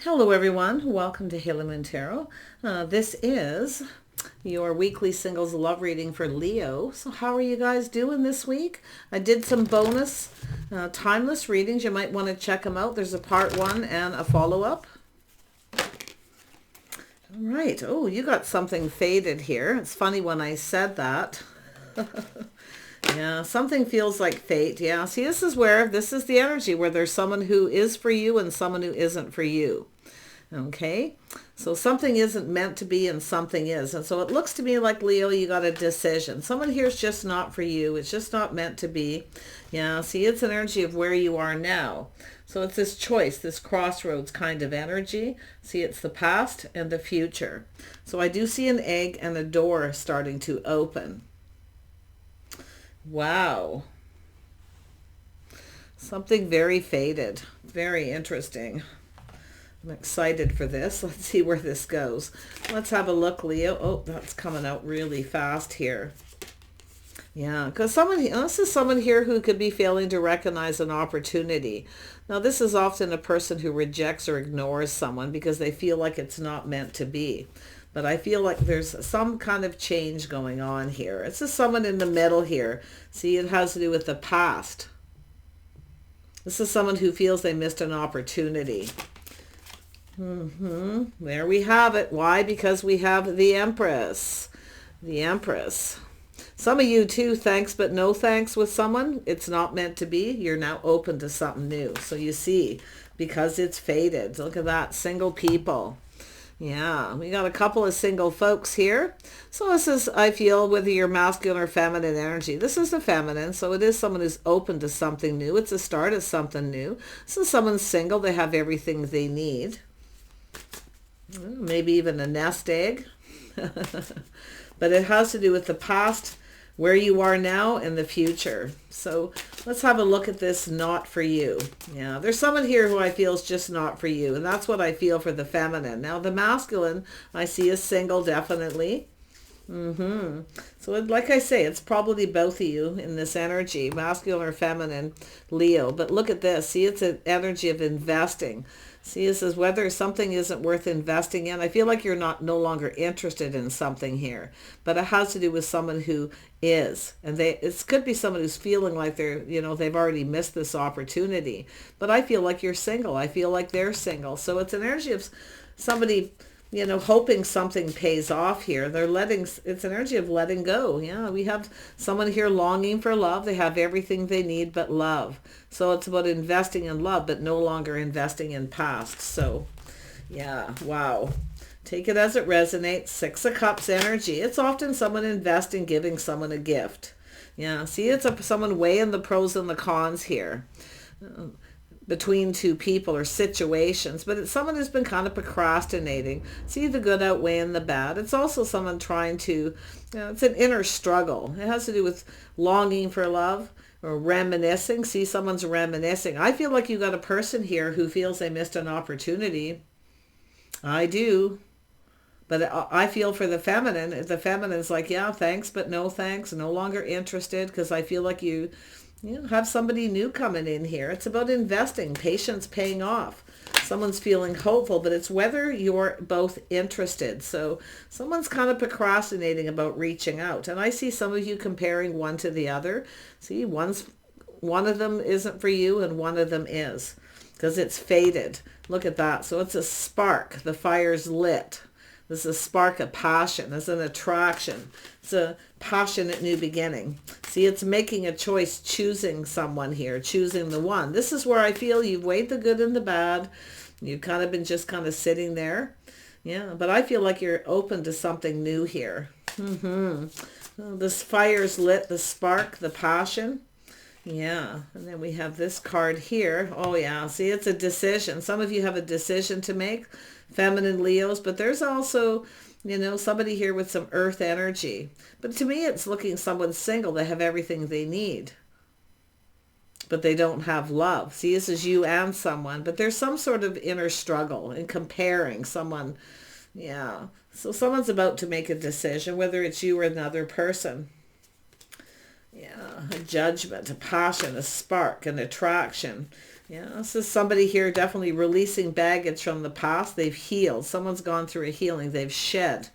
Hello everyone, welcome to Halo Moon Tarot. This is your weekly singles love reading for Leo. So how are you guys doing this week? I did some bonus timeless readings. You might want to check them out. There's a part 1 and a follow-up. All right. Oh, you got something faded here. It's funny when I said that. Yeah, something feels like fate. Yeah, see, this is the energy where there's someone who is for you and someone who isn't for you. Okay, so something isn't meant to be and something is. And so it looks to me like, Leo, you got a decision. Someone here is just not for you. It's just not meant to be. Yeah, see, it's an energy of where you are now. So it's this choice, this crossroads kind of energy. See, it's the past and the future. So I do see an egg and a door starting to open. Wow. Something very faded. Very interesting. I'm excited for this. Let's see where this goes. Let's have a look, Leo. Oh, that's coming out really fast here. Yeah, because this is someone here who could be failing to recognize an opportunity. Now, this is often a person who rejects or ignores someone because they feel like it's not meant to be. But I feel like there's some kind of change going on here. It's just someone in the middle here. See, it has to do with the past. This is someone who feels they missed an opportunity. There we have it. Why? Because we have the Empress. The Empress. Some of you too, thanks but no thanks with someone. It's not meant to be. You're now open to something new. So you see, because it's faded. Look at that. Single people. Yeah, we got a couple of single folks here. So this is, I feel, whether you're masculine or feminine energy. This is the feminine, so it is someone who's open to something new. It's a start of something new. So someone's single. They have everything they need. Maybe even a nest egg. But it has to do with the past, where you are now, and the future. So let's have a look at this not for you. Yeah, there's someone here who I feel is just not for you. And that's what I feel for the feminine. Now the masculine I see is single, definitely. So like I say, it's probably both of you in this energy, masculine or feminine, Leo. But look at this. See, it's an energy of investing. See, this is whether something isn't worth investing in. I feel like you're no longer interested in something here, but it has to do with someone who is, and it could be someone who's feeling like they've already missed this opportunity. But I feel like you're single. I feel like they're single. So it's an energy of somebody, hoping something pays off here. It's an energy of letting go. Yeah, we have someone here longing for love. They have everything they need but love. So it's about investing in love, but no longer investing in past. So, yeah, wow. Take it as it resonates. 6 of Cups energy. It's often someone investing, giving someone a gift. Yeah, see, it's someone weighing the pros and the cons here. Between two people or situations, but it's someone who's been kind of procrastinating. See the good outweighing the bad. It's also someone trying to, it's an inner struggle. It has to do with longing for love or reminiscing. See, someone's reminiscing. I feel like you got a person here who feels they missed an opportunity. I do. But I feel for the feminine. The feminine's like, yeah, thanks, but no thanks. No longer interested because I feel like you have somebody new coming in here. It's about investing, patience paying off. Someone's feeling hopeful, but it's whether you're both interested. So someone's kind of procrastinating about reaching out. And I see some of you comparing one to the other. See, one of them isn't for you and one of them is, because it's faded. Look at that. So it's a spark. The fire's lit. This is a spark of passion. It's an attraction. It's a passionate new beginning. See, it's making a choice, choosing someone here, choosing the one. This is where I feel you've weighed the good and the bad. You've kind of been just kind of sitting there. Yeah, but I feel like you're open to something new here. This fire's lit, the spark, the passion. Yeah, and then we have this card here. Oh yeah, see, it's a decision. Some of you have a decision to make, feminine Leos, but there's also, somebody here with some earth energy. But to me, it's looking someone's single. They have everything they need, but they don't have love. See, this is you and someone, but there's some sort of inner struggle in comparing someone. Yeah, so someone's about to make a decision, whether it's you or another person. Yeah, a judgment, a passion, a spark, an attraction. Yeah, this is somebody here definitely releasing baggage from the past. They've healed. Someone's gone through a healing. They've shed.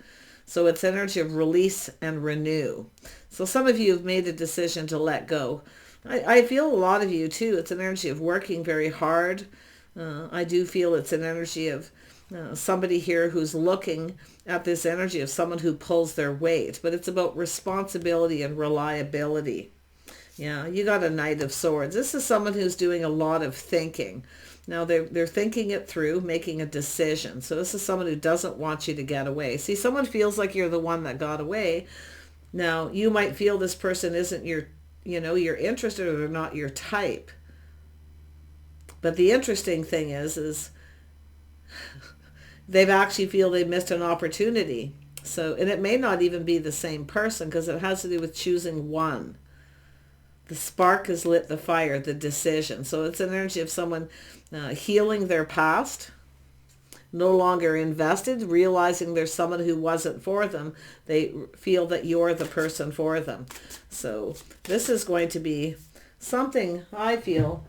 So it's energy of release and renew. So some of you have made a decision to let go. I feel a lot of you too. It's an energy of working very hard. I do feel it's an energy of somebody here who's looking at this energy of someone who pulls their weight. But it's about responsibility and reliability. Yeah, you got a Knight of Swords. This is someone who's doing a lot of thinking. Now, they're thinking it through, making a decision. So this is someone who doesn't want you to get away. See, someone feels like you're the one that got away. Now, you might feel this person isn't your, you're interested or they're not your type. But the interesting thing is they've actually feel they missed an opportunity. So, and it may not even be the same person because it has to do with choosing one. The spark has lit the fire, the decision. So it's an energy of someone healing their past, no longer invested, realizing there's someone who wasn't for them. They feel that you're the person for them. So this is going to be something, I feel,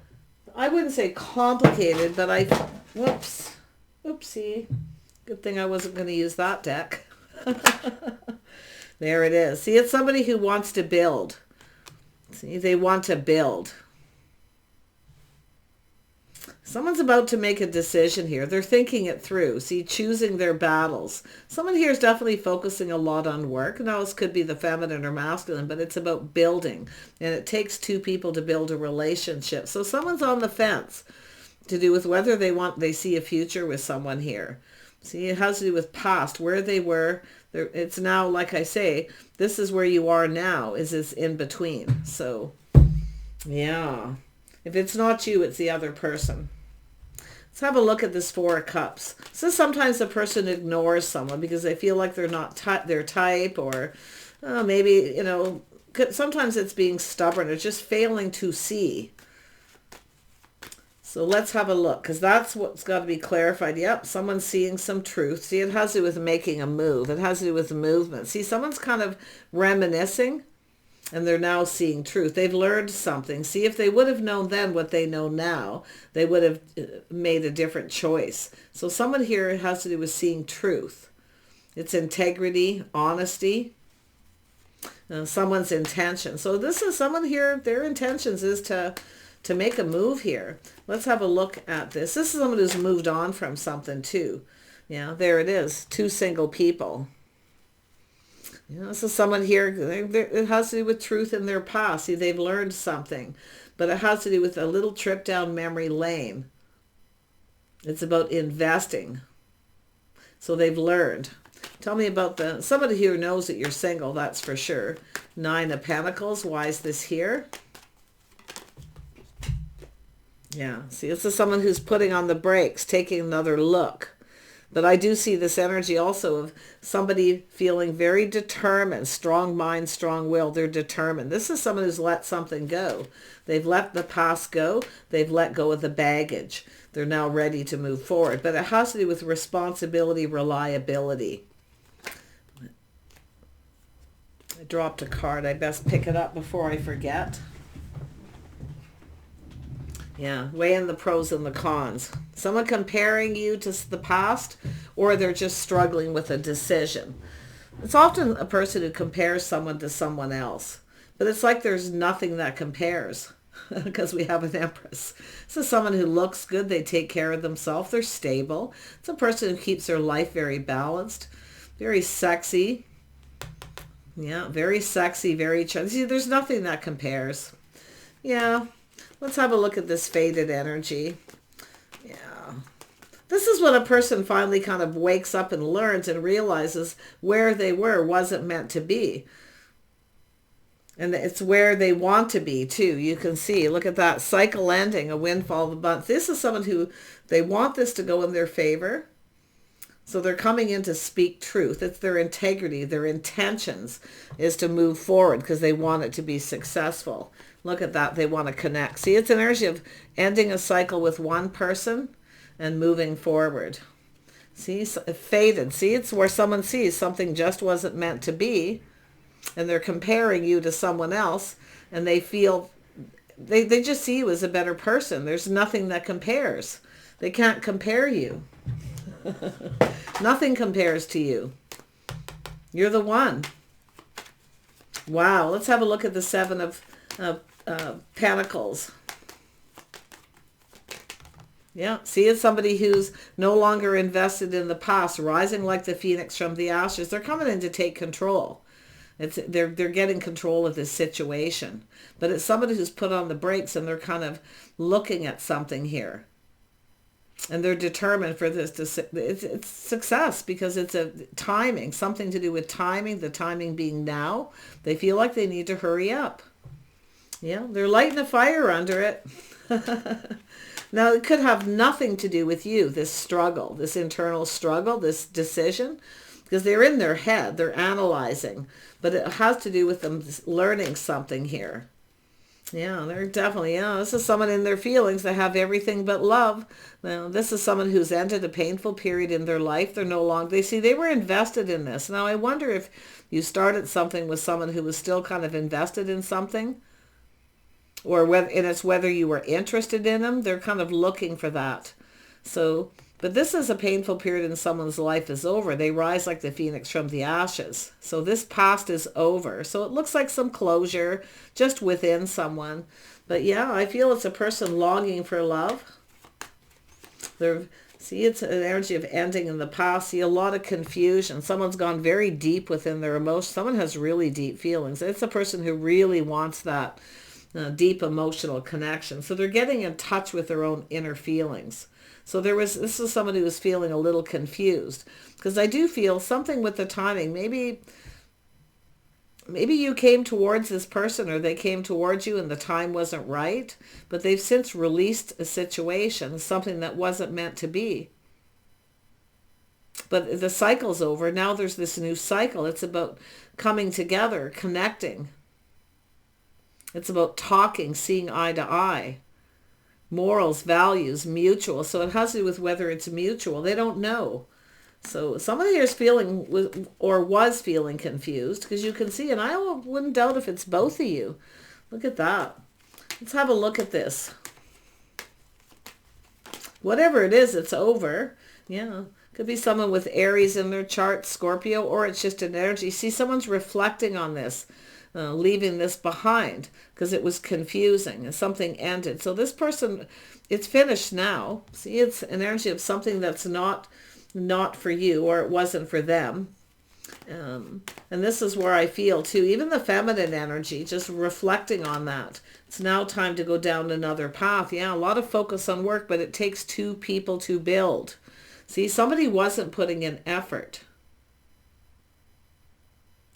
I wouldn't say complicated, but oopsie. Good thing I wasn't going to use that deck. There it is. See, it's somebody who wants to build. See, they want to build. Someone's about to make a decision here. They're thinking it through. See, choosing their battles. Someone here is definitely focusing a lot on work. Now, this could be the feminine or masculine, but it's about building. And it takes two people to build a relationship. So someone's on the fence to do with whether they see a future with someone here. See, it has to do with past, where they were. It's now, like I say, this is where you are now, is this in between. So, yeah. If it's not you, it's the other person. Let's have a look at this Four of Cups. So sometimes a person ignores someone because they feel like they're not their type, or maybe, sometimes it's being stubborn or just failing to see. So let's have a look, because that's what's got to be clarified. Yep, someone's seeing some truth. See, it has to do with making a move. It has to do with movement. See, someone's kind of reminiscing, and they're now seeing truth. They've learned something. See, if they would have known then what they know now, they would have made a different choice. So someone here has to do with seeing truth. It's integrity, honesty, someone's intention. So this is someone here, their intentions is to make a move here. Let's have a look at this. This is someone who's moved on from something too. Yeah, there it is. Two single people. This is someone here, it has to do with truth in their past. See, they've learned something. But it has to do with a little trip down memory lane. It's about investing. So they've learned. Tell me about somebody here knows that you're single, that's for sure. Nine of Pentacles. Why is this here? Yeah, see, this is someone who's putting on the brakes, taking another look. But I do see this energy also of somebody feeling very determined, strong mind, strong will. They're determined. This is someone who's let something go. They've let the past go. They've let go of the baggage. They're now ready to move forward. But it has to do with responsibility, reliability. I dropped a card. I best pick it up before I forget. Yeah, weighing the pros and the cons. Someone comparing you to the past, or they're just struggling with a decision. It's often a person who compares someone to someone else. But it's like there's nothing that compares because we have an empress. This is someone who looks good. They take care of themselves. They're stable. It's a person who keeps their life very balanced, very sexy. Yeah, very sexy, very... See, there's nothing that compares. Yeah. Let's have a look at this faded energy. Yeah. This is when a person finally kind of wakes up and learns and realizes where they were wasn't meant to be. And it's where they want to be too. You can see, look at that cycle ending, a windfall of abundance. This is someone who they want this to go in their favor. So they're coming in to speak truth. It's their integrity, their intentions is to move forward because they want it to be successful. Look at that. They want to connect. See, it's an energy of ending a cycle with one person and moving forward. See, faded. See, it's where someone sees something just wasn't meant to be, and they're comparing you to someone else, and they feel they just see you as a better person. There's nothing that compares. They can't compare you. Nothing compares to you. You're the one. Wow. Let's have a look at the Seven of Pentacles. Yeah, see, it's somebody who's no longer invested in the past, rising like the phoenix from the ashes. They're coming in to take control. They're getting control of this situation. But it's somebody who's put on the brakes, and they're kind of looking at something here. And they're determined for this to, it's success, because it's a timing, something to do with timing, the timing being now. They feel like they need to hurry up. Yeah, they're lighting a fire under it. Now, it could have nothing to do with you, this struggle, this internal struggle, this decision, because they're in their head, they're analyzing, but it has to do with them learning something here. Yeah, they're definitely, yeah, this is someone in their feelings that have everything but love. Now, this is someone who's ended a painful period in their life. They're no longer, they were invested in this. Now, I wonder if you started something with someone who was still kind of invested in something, or whether, and it's whether you were interested in them. They're kind of looking for that. So, but this is a painful period in someone's life is over. They rise like the phoenix from the ashes. So this past is over. So it looks like some closure just within someone. But yeah, I feel it's a person longing for love. See, it's an energy of ending in the past. See, a lot of confusion. Someone's gone very deep within their emotions. Someone has really deep feelings. It's a person who really wants that deep emotional connection. So they're getting in touch with their own inner feelings. So this is somebody who was feeling a little confused, because I do feel something with the timing. Maybe you came towards this person, or they came towards you and the time wasn't right, but they've since released a situation, something that wasn't meant to be. But the cycle's over. Now there's this new cycle. It's about coming together, connecting. It's about talking, seeing eye to eye. Morals, values, mutual. So it has to do with whether it's mutual. They don't know. So somebody here is feeling, or was feeling, confused, because you can see, and I wouldn't doubt if it's both of you. Look at that. Let's have a look at this. Whatever it is, it's over. Yeah. Could be someone with Aries in their chart, Scorpio, or it's just an energy. See, someone's reflecting on this. Leaving this behind because it was confusing and something ended. So this person, it's finished now. See, it's an energy of something that's not for you, or it wasn't for them. And this is where I feel too, even the feminine energy, just reflecting on that. It's now time to go down another path. Yeah, a lot of focus on work, but it takes two people to build. See, somebody wasn't putting in effort.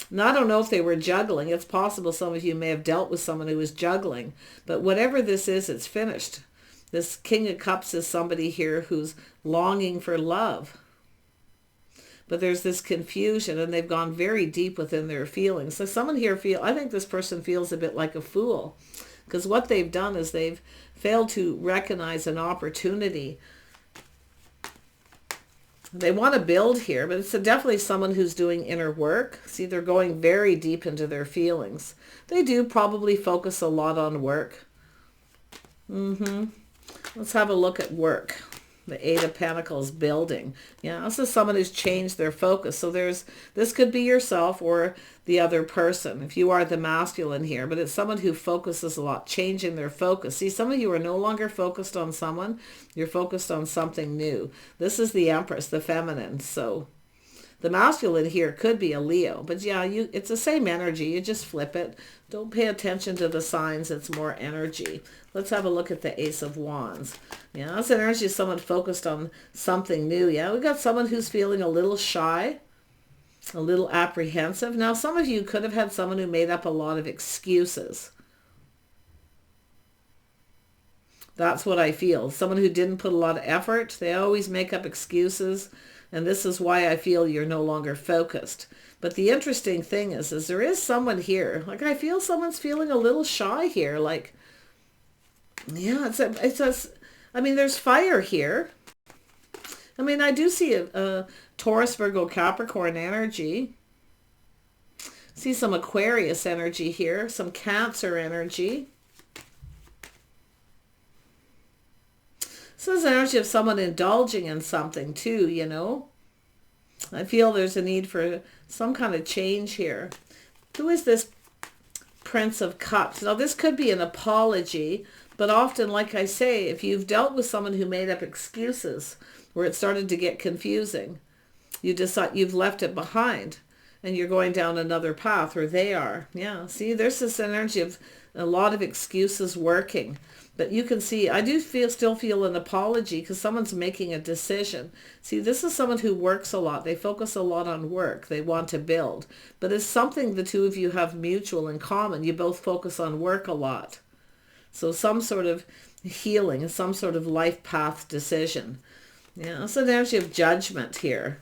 Now, I don't know if they were juggling. It's possible some of you may have dealt with someone who was juggling. But whatever this is, it's finished. This King of Cups is somebody here who's longing for love. But there's this confusion, and they've gone very deep within their feelings. So someone here I think this person feels a bit like a fool. Because what they've done is they've failed to recognize an opportunity. They want to build here, but it's definitely someone who's doing inner work. See, they're going very deep into their feelings. They do probably focus a lot on work. Let's have a look at work. The Eight of Pentacles, building. Yeah, this is someone who's changed their focus. So this could be yourself or the other person, if you are the masculine here, but it's someone who focuses a lot, changing their focus. See, some of you are no longer focused on someone. You're focused on something new. This is the Empress, the feminine. So the masculine here could be a Leo, but yeah, it's the same energy. You just flip it. Don't pay attention to the signs. It's more energy. Let's have a look at the Ace of Wands. Yeah, that's an energy of someone focused on something new. Yeah, we got someone who's feeling a little shy, a little apprehensive. Now, some of you could have had someone who made up a lot of excuses. That's what I feel. Someone who didn't put a lot of effort. They always make up excuses. And this is why I feel you're no longer focused. But the interesting thing is there is someone here. Like, I feel someone's feeling a little shy here. Like, yeah, I mean, there's fire here. I mean, I do see a Taurus, Virgo, Capricorn energy. See some Aquarius energy here, some Cancer energy. This is energy of someone indulging in something too, you know. I feel there's a need for some kind of change here. Who is this Prince of Cups? Now, this could be an apology, but often, like I say, if you've dealt with someone who made up excuses where it started to get confusing, you decide you've left it behind and you're going down another path, or they are. Yeah, see, there's this energy of a lot of excuses working. But you can see, I do still feel an apology because someone's making a decision. See, this is someone who works a lot. They focus a lot on work. They want to build. But it's something the two of you have mutual in common. You both focus on work a lot. So some sort of healing, some sort of life path decision. Yeah, it's an energy of judgment here.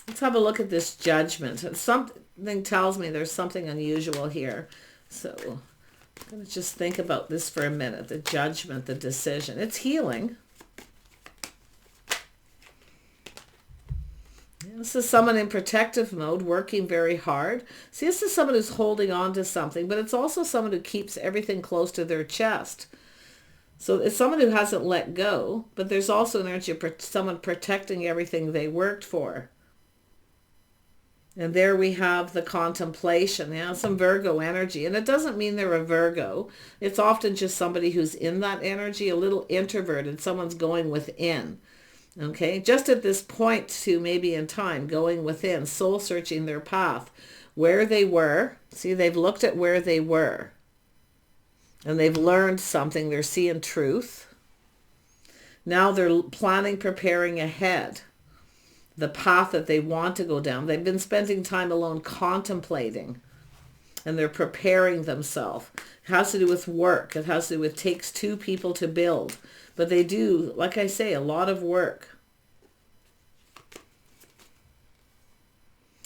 Let's have a look at this judgment. Something tells me there's something unusual here. So I'm going to just think about this for a minute. The judgment, the decision. It's healing. This is someone in protective mode, working very hard. See, this is someone who's holding on to something, but it's also someone who keeps everything close to their chest. So it's someone who hasn't let go, but there's also an energy of someone protecting everything they worked for. And there we have the contemplation, yeah, some Virgo energy. And it doesn't mean they're a Virgo. It's often just somebody who's in that energy, a little introverted. Someone's going within, okay? Just at this point to maybe in time, going within, soul searching their path, where they were. See, they've looked at where they were. And they've learned something. They're seeing truth. Now they're planning, preparing ahead. The path that they want to go down. They've been spending time alone contemplating, and they're preparing themselves. It has to do with work. It has to do with takes two people to build. But they do, like I say, a lot of work.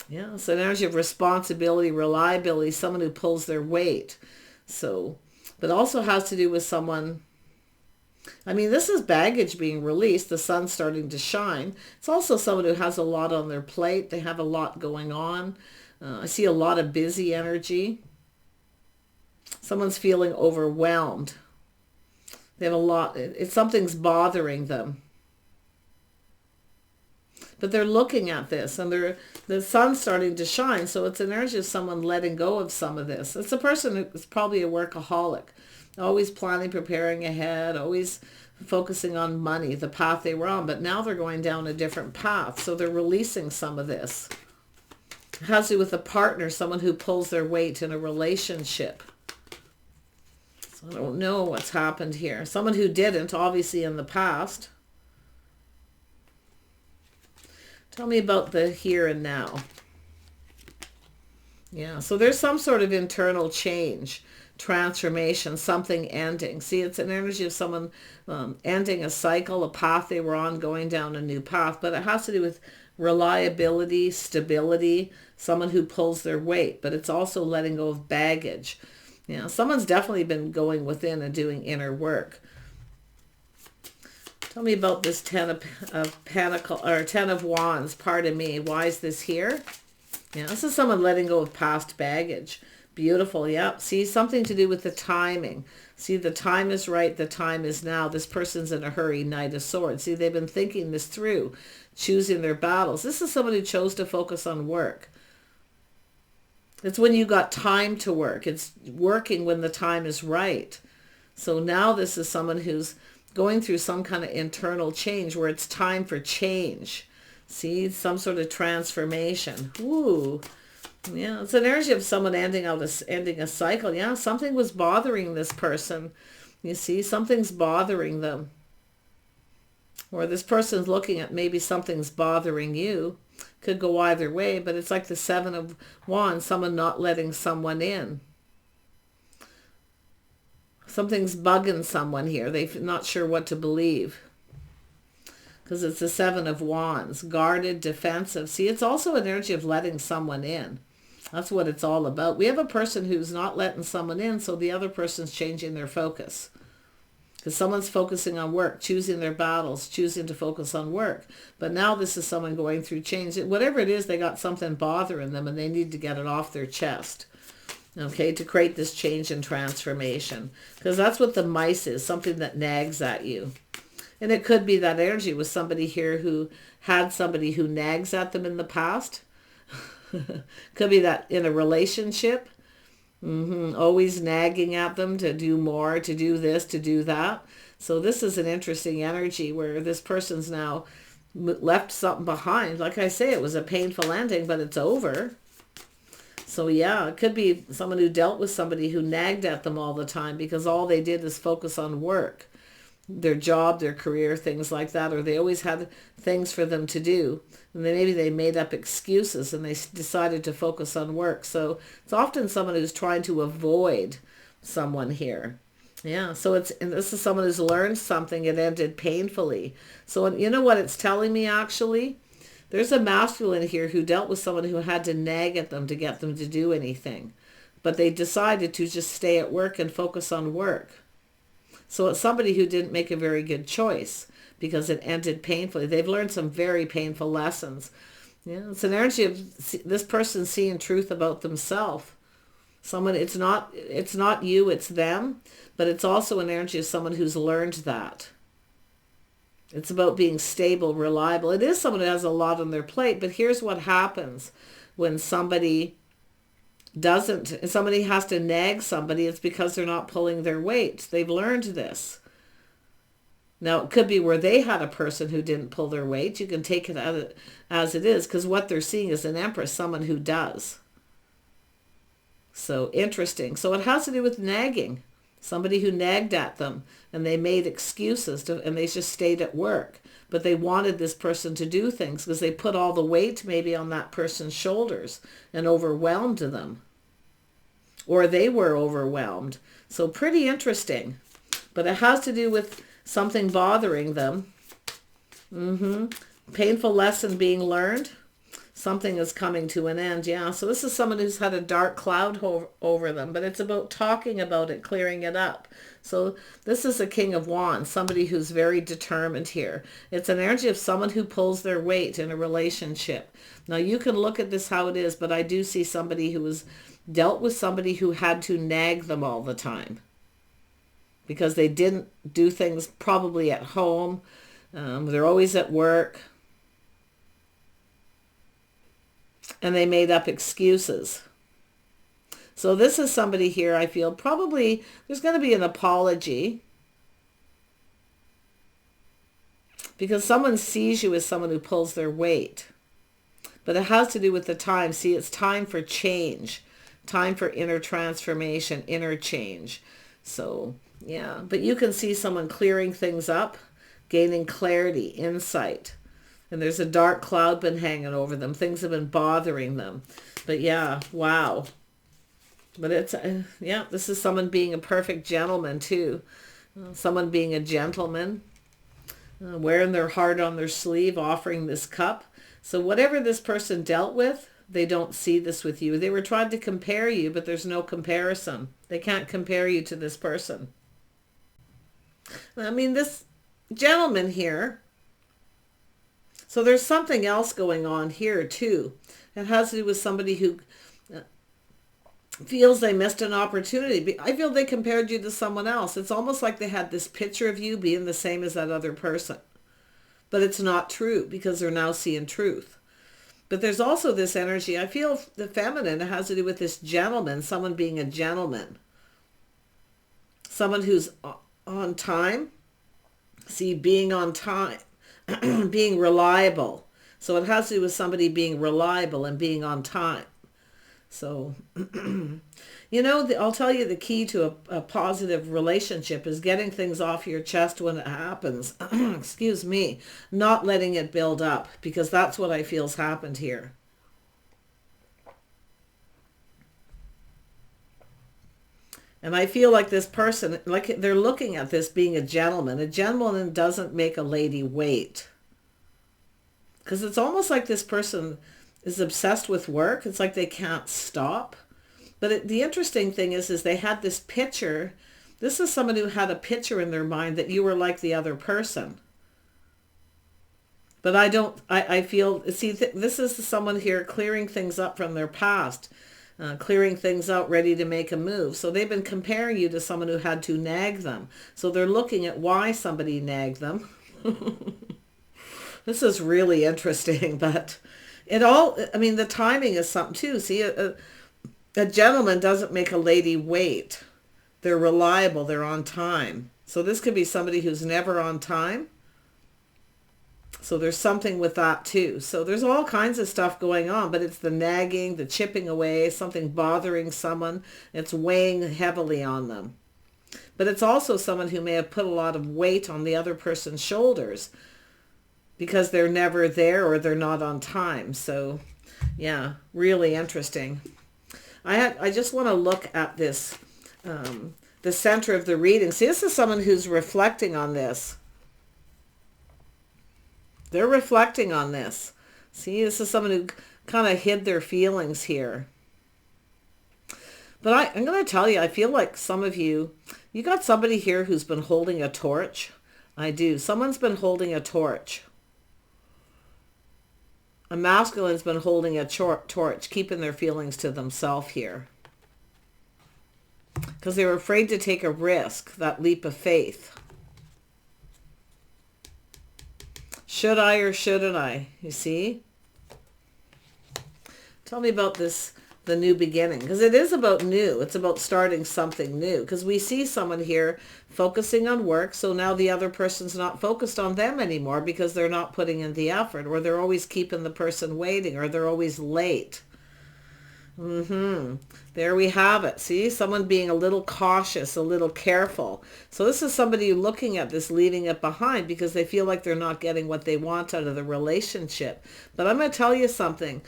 Yeah, it's an energy of responsibility, reliability, someone who pulls their weight. So, but also has to do with someone. I mean, this is baggage being released. The sun's starting to shine. It's also someone who has a lot on their plate. They have a lot going on. I see a lot of busy energy. Someone's feeling overwhelmed. They have a lot. Something's bothering them. But they're looking at this, and the sun's starting to shine. So it's an energy of someone letting go of some of this. It's a person who's probably a workaholic. Always planning, preparing ahead, always focusing on money, the path they were on. But now they're going down a different path. So they're releasing some of this. It has to do with a partner, someone who pulls their weight in a relationship. So I don't know what's happened here. Someone who didn't, obviously in the past. Tell me about the here and now. Yeah, so there's some sort of internal change. Transformation, something ending. See, it's an energy of someone ending a cycle, a path they were on, going down a new path. But it has to do with reliability, stability, someone who pulls their weight. But it's also letting go of baggage. You know, someone's definitely been going within and doing inner work. Tell me about this Ten of Wands. Pardon me. Why is this here? Yeah, this is someone letting go of past baggage. Beautiful. Yep. See, something to do with the timing. See, the time is right. The time is now. This person's in a hurry. Knight of Swords. See, they've been thinking this through, choosing their battles. This is someone who chose to focus on work. It's when you got time to work. It's working when the time is right. So now this is someone who's going through some kind of internal change where it's time for change. See, some sort of transformation. Ooh. Yeah, it's an energy of someone ending a cycle. Yeah, something was bothering this person. You see, something's bothering them. Or this person's looking at maybe something's bothering you. Could go either way, but it's like the Seven of Wands, someone not letting someone in. Something's bugging someone here. They're not sure what to believe. Because it's the Seven of Wands, guarded, defensive. See, it's also an energy of letting someone in. That's what it's all about. We have a person who's not letting someone in, so the other person's changing their focus. Because someone's focusing on work, choosing their battles, choosing to focus on work. But now this is someone going through change. Whatever it is, they got something bothering them, and they need to get it off their chest. okay, to create this change and transformation. Because that's what the mice is, something that nags at you. And it could be that energy with somebody here who had somebody who nags at them in the past. Could be that in a relationship. Always nagging at them to do more, to do this, to do that. So this is an interesting energy where this person's now left something behind. Like I say, it was a painful ending, but it's over. So yeah, it could be someone who dealt with somebody who nagged at them all the time because all they did is focus on work, their job, their career, things like that, or they always had things for them to do. And then maybe they made up excuses and they decided to focus on work. So it's often someone who's trying to avoid someone here. Yeah, so and this is someone who's learned something and ended painfully. So you know what it's telling me actually? There's a masculine here who dealt with someone who had to nag at them to get them to do anything. But they decided to just stay at work and focus on work. So it's somebody who didn't make a very good choice because it ended painfully. They've learned some very painful lessons. Yeah, it's an energy of this person seeing truth about themselves. Someone, it's not you, it's them, but it's also an energy of someone who's learned that. It's about being stable, reliable. It is someone who has a lot on their plate, but here's what happens when somebody somebody has to nag somebody. It's because they're not pulling their weight. They've learned this. Now, it could be where they had a person who didn't pull their weight. You can take it as it is, because what they're seeing is an empress, someone who does. So interesting. So it has to do with nagging. Somebody who nagged at them and they made excuses and they just stayed at work. But they wanted this person to do things because they put all the weight maybe on that person's shoulders and overwhelmed them. Or they were overwhelmed. So pretty interesting. But it has to do with something bothering them. Painful lesson being learned. Something is coming to an end. Yeah, so this is someone who's had a dark cloud over them, but it's about talking about it, clearing it up. So this is a King of Wands, somebody who's very determined here. It's an energy of someone who pulls their weight in a relationship. Now you can look at this how it is, but I do see somebody who was dealt with somebody who had to nag them all the time because they didn't do things probably at home. They're always at work. And they made up excuses. So this is somebody here, I feel, probably there's going to be an apology. Because someone sees you as someone who pulls their weight. But it has to do with the time. See, it's time for change. Time for inner transformation, inner change. So, yeah. But you can see someone clearing things up, gaining clarity, insight. And there's a dark cloud been hanging over them. Things have been bothering them. But yeah, wow. But it's, yeah, this is someone being a perfect gentleman too. Someone being a gentleman. Wearing their heart on their sleeve, offering this cup. So whatever this person dealt with, they don't see this with you. They were trying to compare you, but there's no comparison. They can't compare you to this person. I mean, this gentleman here, so there's something else going on here too. It has to do with somebody who feels they missed an opportunity. I feel they compared you to someone else. It's almost like they had this picture of you being the same as that other person. But it's not true because they're now seeing truth. But there's also this energy. I feel the feminine has to do with this gentleman, someone being a gentleman. Someone who's on time. See, being on time. Being reliable. So it has to do with somebody being reliable and being on time. So, you know, I'll tell you the key to a positive relationship is getting things off your chest when it happens. Excuse me. Not letting it build up, because that's what I feel's happened here. And I feel like this person, like they're looking at this being a gentleman. A gentleman doesn't make a lady wait. Because it's almost like this person is obsessed with work. It's like they can't stop. But the interesting thing is they had this picture. This is someone who had a picture in their mind that you were like the other person. But I feel, see, this is someone here clearing things up from their past. clearing things out, ready to make a move. So they've been comparing you to someone who had to nag them. So they're looking at why somebody nagged them. This is really interesting, but the timing is something too. See, a gentleman doesn't make a lady wait. They're reliable. They're on time. So this could be somebody who's never on time. So there's something with that too. So there's all kinds of stuff going on, but it's the nagging, the chipping away, something bothering someone. It's weighing heavily on them. But it's also someone who may have put a lot of weight on the other person's shoulders because they're never there or they're not on time. So yeah, really interesting. I just want to look at this, the center of the reading. See, this is someone who's reflecting on this. They're reflecting on this. See, this is someone who kind of hid their feelings here. But I'm going to tell you, I feel like some of you got somebody here who's been holding a torch. I do. Someone's been holding a torch. A masculine's been holding a torch, keeping their feelings to themselves here. Because they were afraid to take a risk, that leap of faith. Should I or shouldn't I? You see? Tell me about this, the new beginning. Because it is about new. It's about starting something new. Because we see someone here focusing on work. So now the other person's not focused on them anymore because they're not putting in the effort. Or they're always keeping the person waiting. Or they're always late. There we have it. See, someone being a little cautious, a little careful. So this is somebody looking at this, leaving it behind because they feel like they're not getting what they want out of the relationship. But I'm going to tell you something.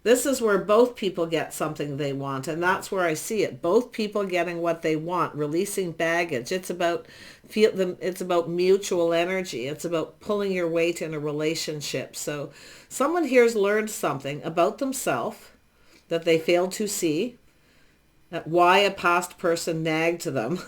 This is where both people get something they want, and that's where I see it. Both people getting what they want, releasing baggage. It's about mutual energy. It's about pulling your weight in a relationship. So someone here's learned something about themselves that they failed to see, that why a past person nagged to them,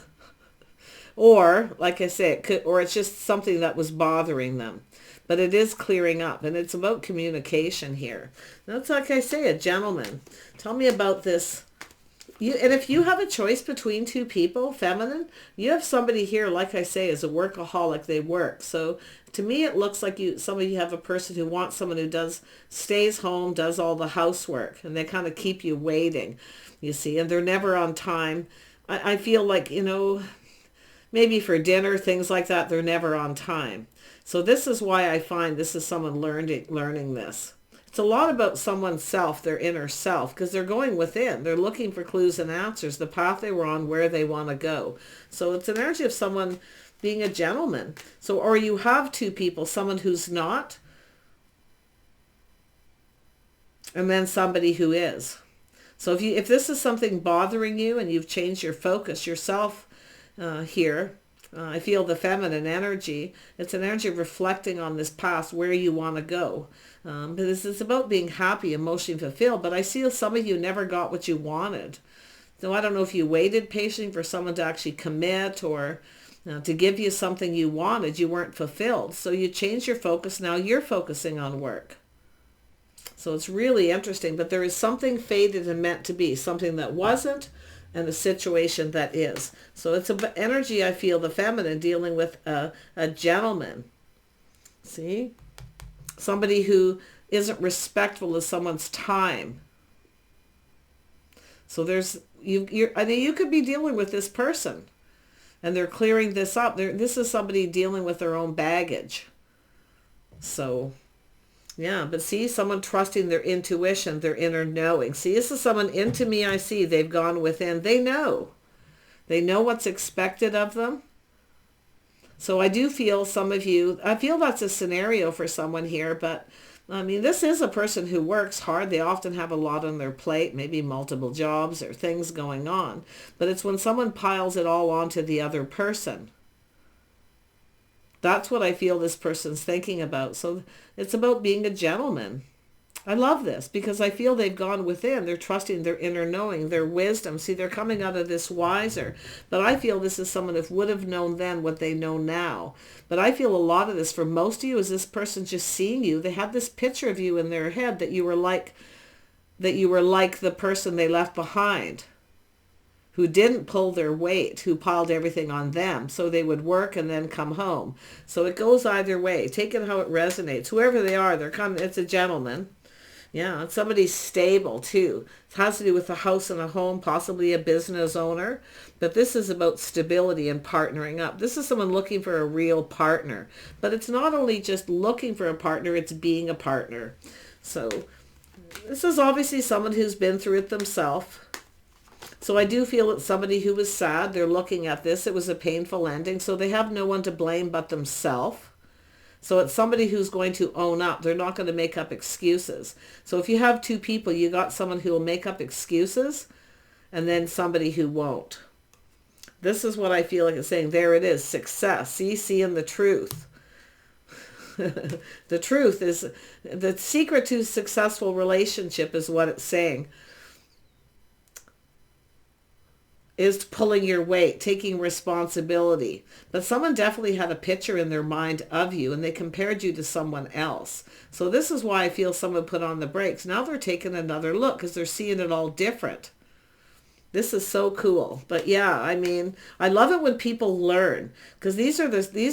or like I say, or it's just something that was bothering them. But it is clearing up, and it's about communication here. That's like I say, a gentleman. Tell me about this. And if you have a choice between two people, feminine, you have somebody here, like I say, is a workaholic. They work. So to me, it looks like some of you have a person who wants someone who stays home, does all the housework, and they kind of keep you waiting, you see, and they're never on time. I feel like, maybe for dinner, things like that, they're never on time. So this is why I find this is someone learning this. It's a lot about someone's self, their inner self, because they're going within. They're looking for clues and answers, the path they were on, where they want to go. So it's an energy of someone being a gentleman. So, or you have two people, someone who's not, and then somebody who is. So if this is something bothering you and you've changed your focus yourself here, I feel the feminine energy. It's an energy of reflecting on this past, where you want to go. But this is about being happy, emotionally fulfilled. But I see some of you never got what you wanted. So I don't know if you waited patiently for someone to actually commit or to give you something you wanted. You weren't fulfilled. So you changed your focus. Now you're focusing on work. So it's really interesting. But there is something fated and meant to be, something that wasn't, and a situation that is. So it's an energy, I feel, the feminine dealing with a gentleman. See? Somebody who isn't respectful of someone's time. So you could be dealing with this person, and they're clearing this up. This is somebody dealing with their own baggage. So yeah, but see, someone trusting their intuition, their inner knowing. See, this is someone into me, I see. They've gone within. They know. They know what's expected of them. So I do feel some of you, I feel that's a scenario for someone here, but I mean, this is a person who works hard. They often have a lot on their plate, maybe multiple jobs or things going on. But it's when someone piles it all onto the other person. That's what I feel this person's thinking about. So it's about being a gentleman. I love this because I feel they've gone within. They're trusting their inner knowing, their wisdom. See, they're coming out of this wiser. But I feel this is someone who would have known then what they know now. But I feel a lot of this for most of you is this person just seeing you. They had this picture of you in their head that you were like that you were like the person they left behind, who didn't pull their weight, who piled everything on them so they would work and then come home. So it goes either way. Take it how it resonates. Whoever they are, it's a gentleman. Yeah, it's somebody stable too. It has to do with a house and a home, possibly a business owner. But this is about stability and partnering up. This is someone looking for a real partner. But it's not only just looking for a partner, it's being a partner. So this is obviously someone who's been through it themselves. So I do feel it's somebody who was sad. They're looking at this. It was a painful ending. So they have no one to blame but themselves. So it's somebody who's going to own up. They're not going to make up excuses. So if you have two people, you got someone who will make up excuses and then somebody who won't. This is what I feel like it's saying. There it is. Success. See, seeing the truth. The truth is the secret to successful relationship is what it's saying. Is pulling your weight, taking responsibility. But someone definitely had a picture in their mind of you and they compared you to someone else. So this is why I feel someone put on the brakes. Now they're taking another look because they're seeing it all different. This is so cool. But yeah, I mean, I love it when people learn because these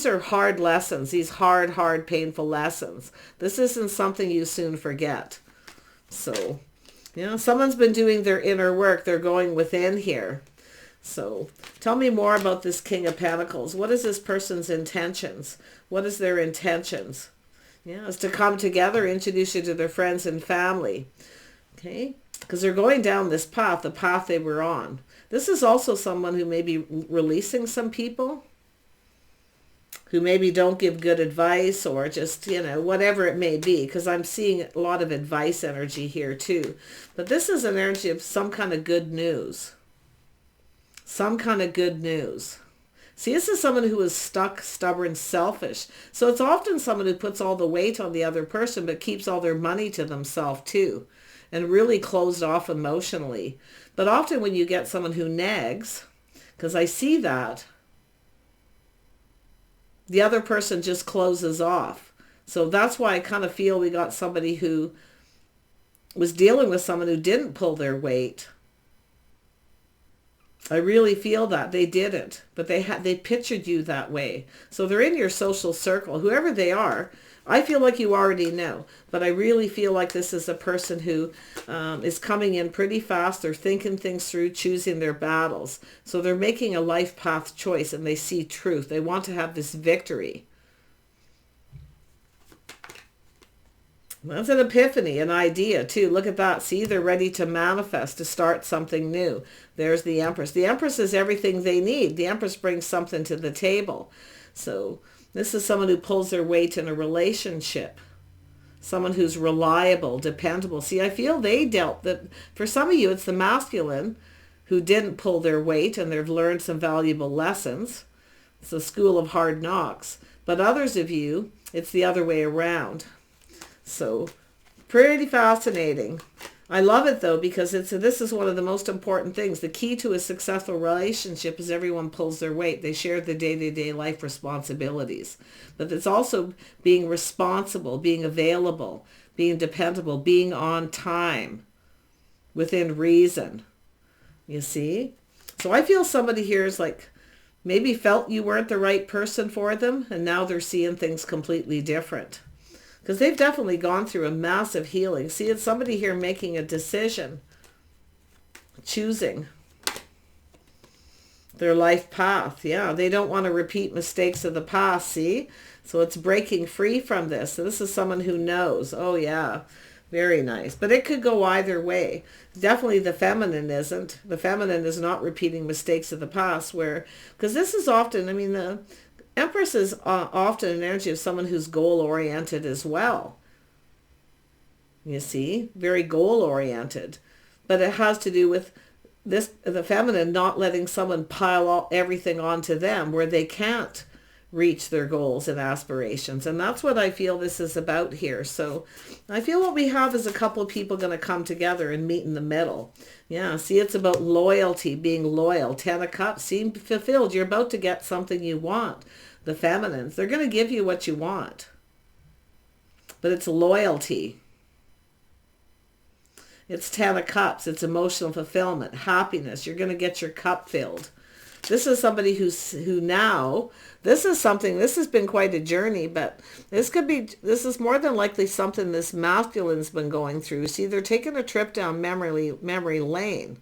are hard lessons, these hard, painful lessons. This isn't something you soon forget. So, you know, someone's been doing their inner work. They're going within here. So tell me more about this King of Pentacles. What is this person's intentions? What is their intentions? Yeah, it's to come together, introduce you to their friends and family. Okay, because they're going down this path, the path they were on. This is also someone who may be releasing some people who maybe don't give good advice or just, you know, whatever it may be, because I'm seeing a lot of advice energy here too. But this is an energy of some kind of good news. Some kind of good news. See, this is someone who is stuck, stubborn, selfish. So it's often someone who puts all the weight on the other person but keeps all their money to themselves too. And really closed off emotionally. But often when you get someone who nags, because I see that, the other person just closes off. So that's why I kind of feel we got somebody who was dealing with someone who didn't pull their weight. I really feel that they didn't, but they pictured you that way. So they're in your social circle, whoever they are. I feel like you already know, but I really feel like this is a person who is coming in pretty fast. They're thinking things through, choosing their battles. So they're making a life path choice and they see truth. They want to have this victory. That's an epiphany, an idea too. Look at that. See, they're ready to manifest, to start something new. There's the Empress. The Empress is everything they need. The Empress brings something to the table. So this is someone who pulls their weight in a relationship. Someone who's reliable, dependable. See, I feel they dealt that. For some of you, it's the masculine who didn't pull their weight and they've learned some valuable lessons. It's the school of hard knocks. But others of you, it's the other way around. So pretty fascinating. I love it though, because this is one of the most important things. The key to a successful relationship is everyone pulls their weight. They share the day-to-day life responsibilities. But it's also being responsible, being available, being dependable, being on time, within reason. You see? So I feel somebody here is like, maybe felt you weren't the right person for them, and now they're seeing things completely different. Because they've definitely gone through a massive healing. See, it's somebody here making a decision, choosing their life path. Yeah, they don't want to repeat mistakes of the past, see? So it's breaking free from this. So this is someone who knows. Oh, yeah, very nice. But it could go either way. Definitely the feminine isn't. The feminine is not repeating mistakes of the past because this is often, I mean, the Empress is often an energy of someone who's goal-oriented as well. You see? Very goal-oriented. But it has to do with the feminine not letting someone pile everything onto them where they can't reach their goals and aspirations. And that's what I feel this is about here. So I feel what we have is a couple of people going to come together and meet in the middle. Yeah, see, it's about loyalty, being loyal. 10 of Cups, seem fulfilled. You're about to get something you want. The feminines, they're going to give you what you want. But it's loyalty. It's 10 of Cups. It's emotional fulfillment, happiness. You're going to get your cup filled. This is somebody who now, this is something, this has been quite a journey, but this is more than likely something this masculine's been going through. See, they're taking a trip down memory lane.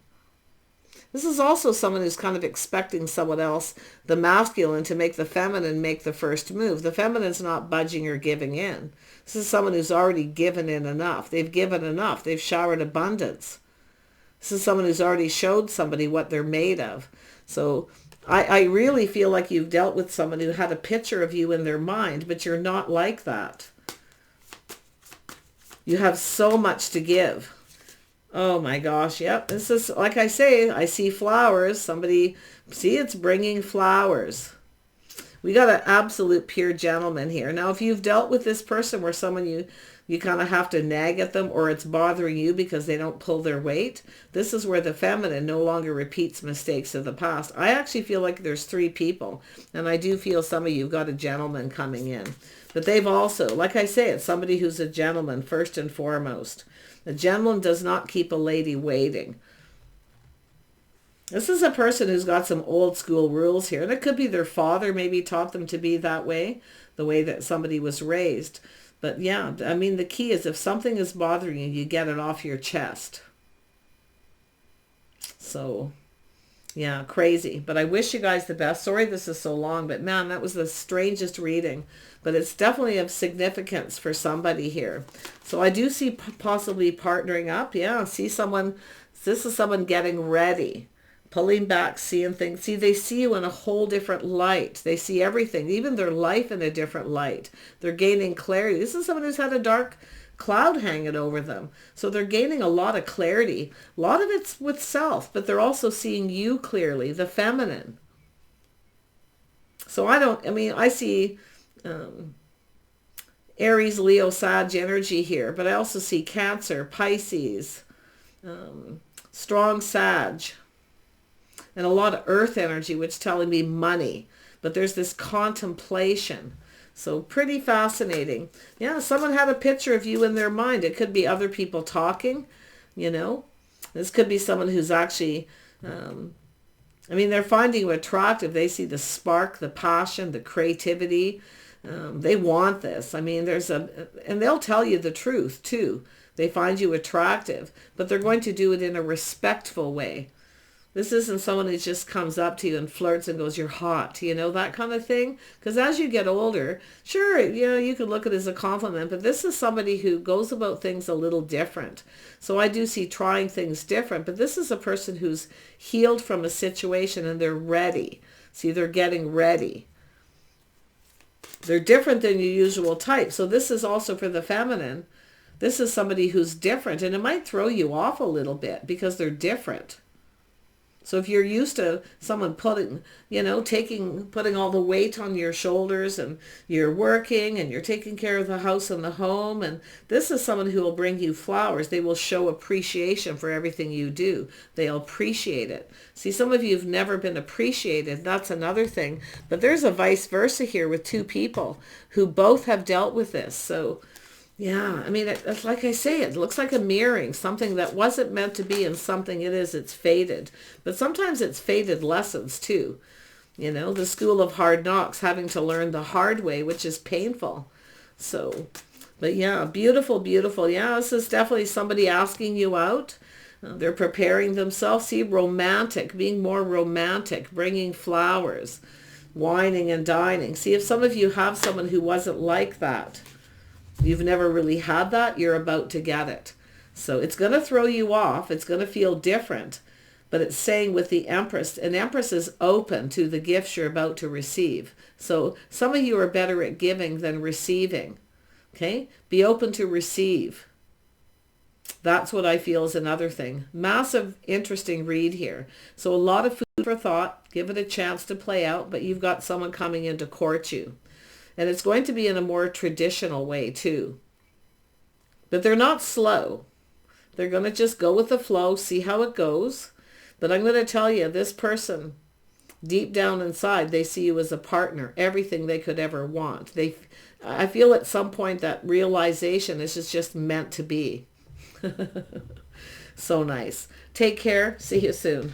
This is also someone who's kind of expecting someone else, the masculine, to make the feminine make the first move. The feminine's not budging or giving in. This is someone who's already given in enough. They've given enough. They've showered abundance. This is someone who's already showed somebody what they're made of. So I really feel like you've dealt with someone who had a picture of you in their mind, but you're not like that. You have so much to give. Oh my gosh, yep. This is, like I say, I see flowers. Somebody, see, it's bringing flowers. We got an absolute pure gentleman here. Now, if you've dealt with this person where someone you kind of have to nag at them, or it's bothering you because they don't pull their weight, this is where the feminine no longer repeats mistakes of the past. I actually feel like there's 3 people, and I do feel some of you've got a gentleman coming in. But they've also, like I say, it's somebody who's a gentleman first and foremost. A gentleman does not keep a lady waiting. This is a person who's got some old school rules here. And it could be their father maybe taught them to be that way, the way that somebody was raised. But yeah, I mean, the key is if something is bothering you, you get it off your chest. So, yeah, crazy. But I wish you guys the best. Sorry this is so long, but man, that was the strangest reading. But it's definitely of significance for somebody here. So I do see possibly partnering up. Yeah, see someone, this is someone getting ready, pulling back, seeing things. See, they see you in a whole different light. They see everything, even their life in a different light. They're gaining clarity. This is someone who's had a dark cloud hanging over them. So they're gaining a lot of clarity. A lot of it's with self, but they're also seeing you clearly, the feminine. So I see Aries, Leo, Sag energy here, but I also see Cancer, Pisces, strong Sag, and a lot of earth energy, which is telling me money. But there's this contemplation. So pretty fascinating. Yeah, someone had a picture of you in their mind. It could be other people talking, you know. This could be someone who's actually, they're finding you attractive. They see the spark, the passion, the creativity. They want this. I mean, and they'll tell you the truth too. They find you attractive, but they're going to do it in a respectful way. This isn't someone who just comes up to you and flirts and goes, "You're hot," you know, that kind of thing. Because as you get older, sure, you could look at it as a compliment, but this is somebody who goes about things a little different. So I do see trying things different, but this is a person who's healed from a situation and they're ready. See, they're getting ready. They're different than your usual type. So this is also for the feminine. This is somebody who's different, and it might throw you off a little bit because they're different. So if you're used to someone putting all the weight on your shoulders, and you're working and you're taking care of the house and the home, and this is someone who will bring you flowers. They will show appreciation for everything you do. They'll appreciate it. See, some of you have never been appreciated. That's another thing. But there's a vice versa here with 2 people who both have dealt with this. So yeah, it's like I say, it looks like a mirroring, something that wasn't meant to be and something it is, it's faded. But sometimes it's faded lessons too. You know, the school of hard knocks, having to learn the hard way, which is painful. So, but yeah, beautiful, beautiful. Yeah, this is definitely somebody asking you out. They're preparing themselves. See, romantic, being more romantic, bringing flowers, wining and dining. See, if some of you have someone who wasn't like that, you've never really had that, you're about to get it. So it's going to throw you off. It's going to feel different. But it's saying with the Empress, an Empress is open to the gifts you're about to receive. So some of you are better at giving than receiving. Okay? Be open to receive. That's what I feel is another thing. Massive, interesting read here. So a lot of food for thought. Give it a chance to play out. But you've got someone coming in to court you. And it's going to be in a more traditional way too. But they're not slow. They're going to just go with the flow, see how it goes. But I'm going to tell you, this person, deep down inside, they see you as a partner, everything they could ever want. I feel at some point that realization is just meant to be. So nice. Take care. See you soon.